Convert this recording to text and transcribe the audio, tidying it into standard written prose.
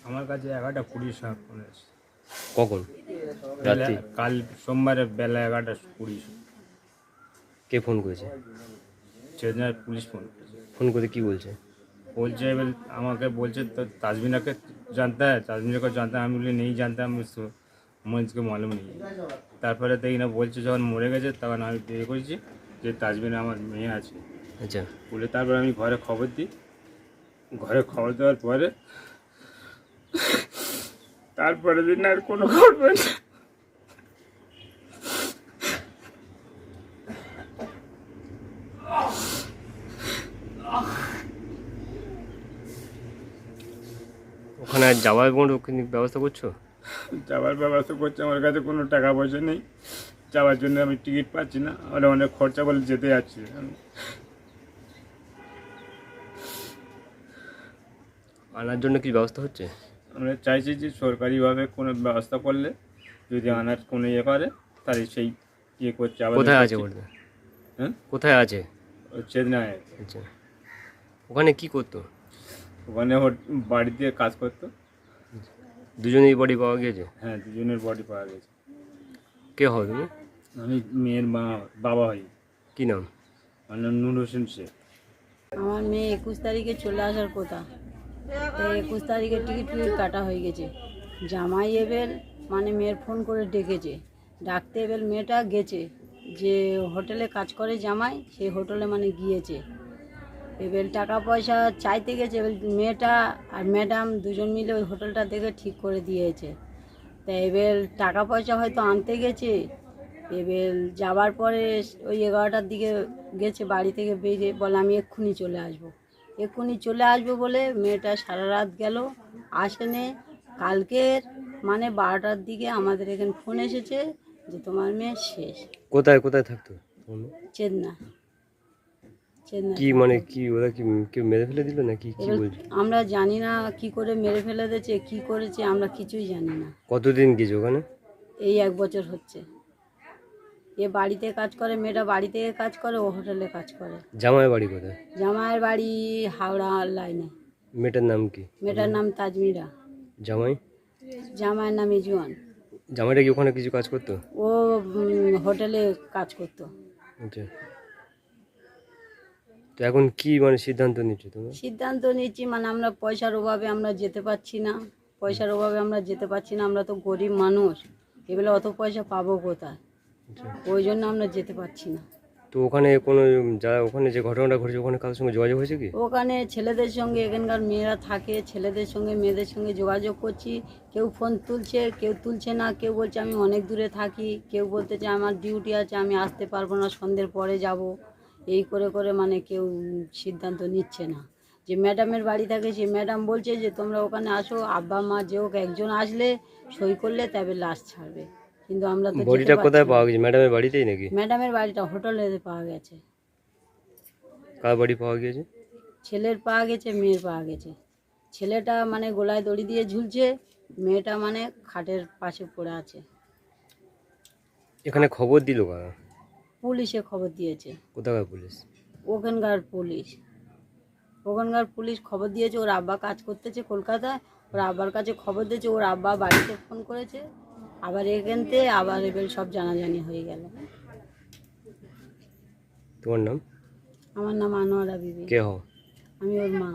আমার কাছে 11:20 সময় ফোন এসেছে। কখন? রাত্রি? কাল সোমবারের বেলা 11:20। কে ফোন করেছে? চেন্নাই পুলিশ ফোন করেছে। ফোন করে কি বলছে? বলছে এবার আমাকে বলছে তো তাজমিনাকে জানতে হয়, তাজমিনাকে জানতে হয়। আমি বলি নেই জানতে, আমি মঞ্চকে মালুম নেই। তারপরে দেখি না বলছে যখন মরে গেছে তখন আমি বিয়ে করেছি যে তাজমিনা আমার মেয়ে আছে আচ্ছা, বলে। তারপরে আমি ঘরে খবর দিই। ঘরে খবর দেওয়ার পরে তারপরে দিন আর কোনো খবর পাই না। ওখানে আর যাওয়ার কোনো ব্যবস্থা করছো? যাওয়ার ব্যবস্থা করছে, আমার কাছে কোনো টাকা পয়সা নেই। যাওয়ার জন্য আমি টিকিট পাচ্ছি না, আমরা অনেক খরচা বলে যেতে যাচ্ছি আমি। আনার জন্য কি ব্যবস্থা হচ্ছে? আমরা চাইছি যে সরকারিভাবে কোনো ব্যবস্থা করলে যদি আনার কোনো ইয়ে করে তাহলে সেই ইয়ে করছে। আবার কোথায় আছে ওটা? হ্যাঁ, কোথায় আছে? চেন্নাই। আচ্ছা, ওখানে কি করতো? ওখানে ওর বাড়িতে কাজ করতো। দুজনেই বডি পাওয়া গিয়েছে? হ্যাঁ, দুজনের বডি পাওয়া গেছে। কে হবে তুমি? আমি মেয়ের বাবা হই। কি নাম? আমার নাম নূর হোসেন শেখ। আমার মেয়ে 21 তারিখে চলে আসার কথা, তো 21 তারিখে টিকিট কাটা হয়ে গেছে। জামাই এবেল মানে মেয়ের ফোন করে ডেকেছে, ডাকতে এবেল মেয়েটা গেছে, যে হোটেলে কাজ করে জামাই সেই হোটেলে মানে গিয়েছে। এবেল টাকা পয়সা চাইতে গেছে, এবেল মেয়েটা আর ম্যাডাম দুজন মিলে ওই হোটেলটা দেখে ঠিক করে দিয়েছে। তা এবেল টাকা পয়সা হয়তো আনতে গেছে। এবার যাবার পরে ওই 11টার দিকে গেছে, বাড়ি থেকে বেরিয়ে বলে আমি এক্ষুনি চলে আসবো বলে মেয়েটা সারা রাত গেল, আসেনে। কালকের মানে 12টার দিকে আমাদের এখানে ফোন এসেছে যে তোমার মেয়ে শেষ। কোথায় কোথায় থাকতো? চেন্নাই। কি মানে কি ওরা কি কেউ মেরে ফেলে দিল নাকি কি বলছে? আমরা জানি না কি করে মেরে ফেলে দিয়েছে, কি করেছে আমরা কিছুই জানি না। কতদিন গেছে ওখানে? এই 1 বছর হচ্ছে। এ বাড়িতে কাজ করে, মেয়েটা বাড়ি থেকে কাজ করে, ও হোটেলে কাজ করে। জামাই বাড়ি কোথায়? জামাইয়ের বাড়ি হাওড়া লাইনে। মেয়েটার নাম কি? মেয়েটার নাম তাজমিরা। জামাই? জামাইয়ের নাম ইজওয়ান। জামাইটা কি ওখানে কিছু কাজ করতো? ও হোটেলে কাজ করতো। আচ্ছা, তো এখন কি মানে সিদ্ধান্ত নিচ্ছ তোমরা? সিদ্ধান্ত নিচ্ছি মানে আমরা পয়সার অভাবে আমরা যেতে পারছি না। আমরা তো গরিব মানুষ, এগুলো অত পয়সা পাবো কোথায়? আচ্ছা, ওই জন্য আমরা যেতে পারছি না। তো ওখানে কোনো যারা ওখানে যে ঘটনাটা ঘটেছে ওখানে কারোর সঙ্গে যোগাযোগ হয়েছে কি? ওখানে ছেলেদের সঙ্গে, এখানকার মেয়েরা থাকে, ছেলেদের সঙ্গে মেয়েদের সঙ্গে যোগাযোগ করছি। কেউ ফোন তুলছে, কেউ তুলছে না। কেউ বলছে আমি অনেক দূরে থাকি, কেউ বলতেছে আমার ডিউটি আছে, আমি আসতে পারবো না, সন্ধ্যের পরে যাব। এই করে করে মানে কেউ সিদ্ধান্ত নিচ্ছে না। যে ম্যাডামের বাড়ি থাকে সেই ম্যাডাম বলছে যে তোমরা ওখানে আসো, আব্বা মা যে হোক একজন আসলে সই করলে তবে লাশ ছাড়বে। কিন্তু আমরা তো বডিটা কোথায় পাওয়া গেছে? ম্যাডামের বাড়িতেই নাকি? ম্যাডামের বাড়িটা হোটেলে পাওয়া গেছে। কার বাড়ি পাওয়া গিয়েছে? ছেলের পাওয়া গেছে, মেয়ের পাওয়া গেছে। ছেলেটা মানে গলায় দড়ি দিয়ে ঝুলছে, মেয়েটা মানে খাটের পাশে পড়ে আছে। এখানে খবর দিল কারা? পুলিশে খবর দিয়েছে। কোথাকার পুলিশ? ওখানকার পুলিশ খবর দিয়েছে। ওর আব্বা কাজ করতেছে কলকাতায়, ওর আব্বার কাছে খবর দিয়েছে। ওর আব্বা বাড়িতে ফোন করেছে, আবার এখান থেকে আবার এবার সব জানাজানি হয়ে গেল। তোমার নাম? আমার নাম আনোয়ারা বিবি। কে হও? আমি ওর মা।